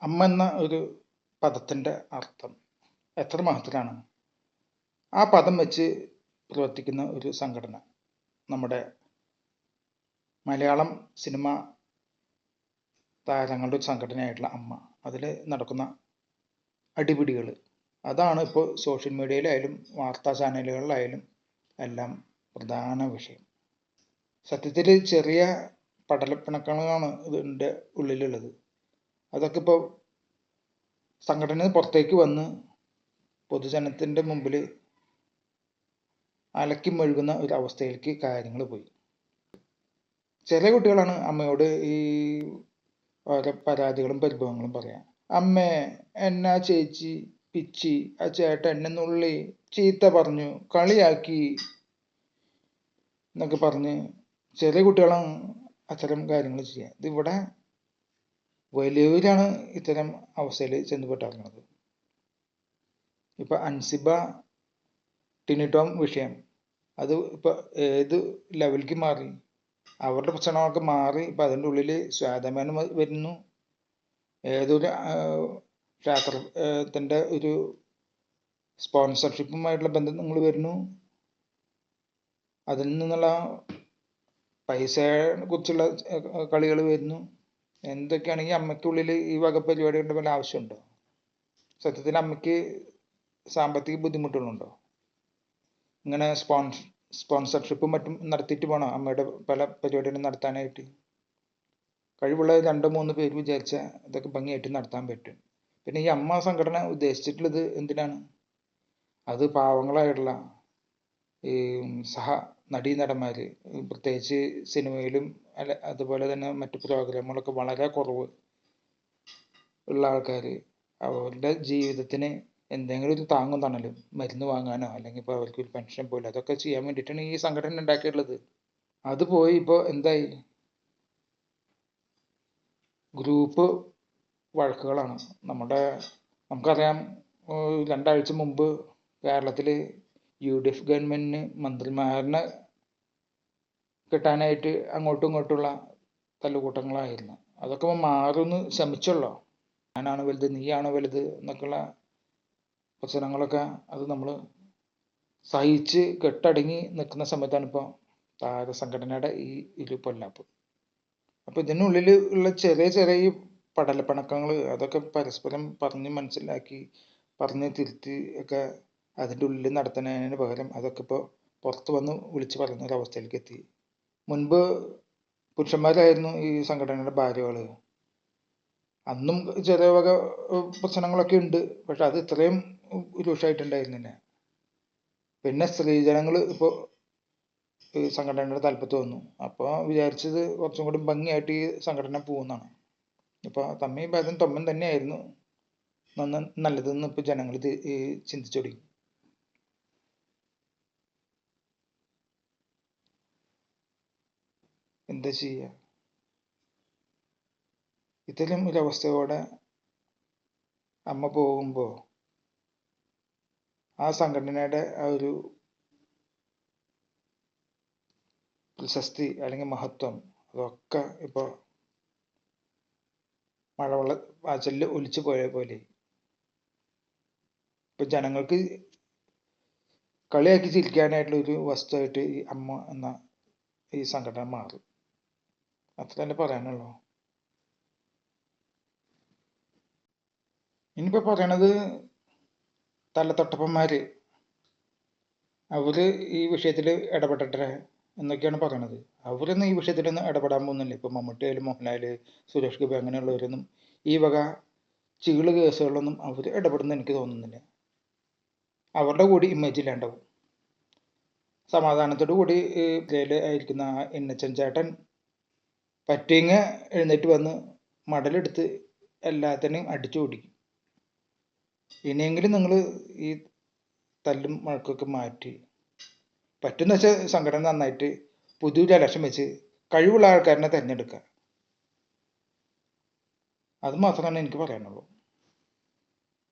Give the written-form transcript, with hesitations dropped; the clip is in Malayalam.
അമ്മ എന്ന ഒരു പദത്തിൻ്റെ അർത്ഥം എത്ര മഹത്തരാണ്. ആ പദം വെച്ച് പ്രവർത്തിക്കുന്ന ഒരു സംഘടന നമ്മുടെ മലയാളം സിനിമ താരങ്ങളുടെ ഒരു സംഘടനയായിട്ടുള്ള അമ്മ. അതിൽ നടക്കുന്ന അടിപിടികൾ, അതാണ് ഇപ്പോൾ സോഷ്യൽ മീഡിയയിലായാലും വാർത്താ ചാനലുകളിലായാലും എല്ലാം പ്രധാന വിഷയം. സത്യത്തിൽ ചെറിയ പടലപ്പിണക്കങ്ങളാണ് ഇതിൻ്റെ ഉള്ളിലുള്ളത്. അതൊക്കെ ഇപ്പോൾ സംഘടന പുറത്തേക്ക് വന്ന് പൊതുജനത്തിൻ്റെ മുമ്പിൽ അലക്കി മെഴുകുന്ന ഒരു അവസ്ഥയിലേക്ക് കാര്യങ്ങൾ പോയി. ചെറിയ കുട്ടികളാണ് അമ്മയോട് ഈ ഓരോ പരാതികളും പരിഭവങ്ങളും പറയാം. അമ്മേ, എന്നാ ചേച്ചി പിച്ചി, ആ ചേട്ടൻ എന്നെ നുള്ളി, ചീത്ത പറഞ്ഞു, കളിയാക്കി എന്നൊക്കെ പറഞ്ഞ് ചെറിയ കുട്ടികളാണ് അത്തരം കാര്യങ്ങൾ ചെയ്യുക. ഇതിവിടെ വലിയവരാണ് ഇത്തരം അവസ്ഥയിൽ ചെന്നുപെട്ടിറങ്ങുന്നത്. ഇപ്പൊ അൻസിബ ടിനിടോം വിഷയം, അത് ഇപ്പൊ ഏത് ലെവലിലേക്ക് മാറി. അവരുടെ പ്രശ്നങ്ങളൊക്കെ മാറി ഇപ്പൊ അതിൻ്റെ ഉള്ളിൽ സ്വാതമേനം വരുന്നു. ഏതൊരു ക്ഷേത്രത്തിൻ്റെ ഒരു സ്പോൺസർഷിപ്പുമായിട്ടുള്ള ബന്ധങ്ങൾ വരുന്നു. അതിൽ നിന്നുള്ള പൈസയെ കുറിച്ചുള്ള കളികൾ വരുന്നു. എന്തൊക്കെയാണെങ്കിൽ അമ്മയ്ക്കുള്ളിൽ ഈ വക പരിപാടികളുടെ വല്ല ആവശ്യമുണ്ടോ? സത്യത്തിൽ അമ്മയ്ക്ക് സാമ്പത്തിക ബുദ്ധിമുട്ടുകളുണ്ടോ? ഇങ്ങനെ സ്പോൺസർഷിപ്പും മറ്റും നടത്തിയിട്ട് വേണോ അമ്മയുടെ പല പരിപാടികളും നടത്താനായിട്ട്? കഴിവുള്ള 2-3 പേര് വിചാരിച്ചാൽ ഇതൊക്കെ ഭംഗിയായിട്ട് നടത്താൻ പറ്റും. പിന്നെ ഈ അമ്മ സംഘടന ഉദ്ദേശിച്ചിട്ടുള്ളത് എന്തിനാണ്? അത് പാവങ്ങളായിട്ടുള്ള ഈ സഹ നടീനടന്മാർ, പ്രത്യേകിച്ച് സിനിമയിലും അതുപോലെ തന്നെ മറ്റു പ്രോഗ്രാമുകളൊക്കെ വളരെ കുറവ് ഉള്ള ആൾക്കാർ, അവരുടെ ജീവിതത്തിന് എന്തെങ്കിലും ഒരു താങ്ങും തണലും, മരുന്ന് വാങ്ങാനോ അല്ലെങ്കിൽ ഇപ്പോൾ അവർക്ക് ഒരു പെൻഷൻ പോലെ അതൊക്കെ ചെയ്യാൻ വേണ്ടിയിട്ടാണ് ഈ സംഘടന ഉണ്ടാക്കിയിട്ടുള്ളത്. അത് പോയി ഇപ്പോൾ എന്തായി? ഗ്രൂപ്പ് വഴക്കുകളാണ്. നമുക്കറിയാം, 2 ആഴ്ച മുമ്പ് കേരളത്തിൽ UDF ഗവൺമെന്റിന് മന്ത്രിമാരനെ കിട്ടാനായിട്ട് അങ്ങോട്ടും ഇങ്ങോട്ടുള്ള തല്ലുകൂട്ടങ്ങളായിരുന്നു. അതൊക്കെ മാറുമെന്ന് ശ്രമിച്ചുള്ളൂ. ഞാനാണ് വലുത്, നീയാണ് വലുത് എന്നൊക്കെയുള്ള പ്രശ്നങ്ങളൊക്കെ അത് നമ്മൾ സഹിച്ച് കെട്ടടങ്ങി നിൽക്കുന്ന സമയത്താണ് ഇപ്പോൾ താരസംഘടനയുടെ ഈ പൊല്ലാപ്പ്. അപ്പോൾ ഇതിനുള്ളിൽ ഉള്ള ചെറിയ ചെറിയ പടലപ്പിണക്കങ്ങൾ അതൊക്കെ പരസ്പരം പറഞ്ഞ് മനസ്സിലാക്കി പറഞ്ഞ് തിരുത്തി ഒക്കെ അതിൻ്റെ ഉള്ളിൽ നടത്തുന്നതിന് പകരം അതൊക്കെ ഇപ്പോൾ പുറത്ത് വന്ന് വിളിച്ച് പറയുന്ന ഒരവസ്ഥയിലേക്ക് എത്തി. മുൻപ് പുരുഷന്മാരായിരുന്നു ഈ സംഘടനയുടെ ഭാര്യകൾ. അന്നും ചെറിയ വക പ്രശ്നങ്ങളൊക്കെ ഉണ്ട്, പക്ഷെ അത് ഇത്രയും രൂക്ഷമായിട്ടുണ്ടായിരുന്നില്ല. പിന്നെ സ്ത്രീജനങ്ങൾ ഇപ്പോൾ ഈ സംഘടനയുടെ തലപ്പത്ത് വന്നു. അപ്പോൾ വിചാരിച്ചത് കുറച്ചും കൂടി ഭംഗിയായിട്ട് ഈ സംഘടന പോകുന്നതാണ്. ഇപ്പോൾ തമ്മി ഭേദം തൊമ്മൻ തന്നെയായിരുന്നു നല്ലതെന്ന് ഇപ്പോൾ ജനങ്ങൾ ചിന്തിച്ചു തുടങ്ങി. എന്താ ചെയ്യുക? ഇത്തരം ഒരവസ്ഥയോടെ അമ്മ പോകുമ്പോൾ ആ സംഘടനയുടെ ആ ഒരു പ്രശസ്തി അല്ലെങ്കിൽ മഹത്വം അതൊക്കെ ഇപ്പോൾ മഴവെള്ള വാചലിൽ ഒലിച്ചു പോയ പോലെ ഇപ്പൊ ജനങ്ങൾക്ക് കളിയാക്കി ചിരിക്കാനായിട്ടുള്ള ഒരു വസ്തുവായിട്ട് ഈ അമ്മ എന്ന ഈ സംഘടന മാറി. അത്ര തന്നെ പറയാനുള്ളൂ. ഇനിയിപ്പോ പറയണത് തലതൊട്ടപ്പന്മാര് അവര് ഈ വിഷയത്തിൽ ഇടപെടട്ടെ എന്നൊക്കെയാണ് പറയണത്. അവരൊന്നും ഈ വിഷയത്തിലൊന്നും ഇടപെടാൻ പോകുന്നില്ല. ഇപ്പൊ മമ്മൂട്ടി ആയാലും മോഹൻലാല്, സുരേഷ് ഗോപി അങ്ങനെയുള്ളവരൊന്നും ഈ വക ചീള് കേസുകളിലൊന്നും അവർ ഇടപെടുന്ന എനിക്ക് തോന്നുന്നില്ല. അവരുടെ കൂടി ഇമേജ് ഇല്ലാണ്ടാവും. സമാധാനത്തോടു കൂടി ആയിരിക്കുന്ന എണ്ണച്ചൻ ചേട്ടൻ പറ്റിങ്ങ എഴുന്നേറ്റ് വന്ന് മടലെടുത്ത് എല്ലാത്തിനെയും അടിച്ചു ഓടിക്കും. ഇനിയെങ്കിലും നിങ്ങൾ ഈ തല്ലും വഴക്കൊക്കെ മാറ്റി പറ്റുന്ന വെച്ചാൽ സംഘടന നന്നായിട്ട് പുതിയൊരു ഇലക്ഷൻ വെച്ച് കഴിവുള്ള ആൾക്കാരനെ തിരഞ്ഞെടുക്കുക. അത് മാത്രമാണ് എനിക്ക് പറയാനുള്ളൂ.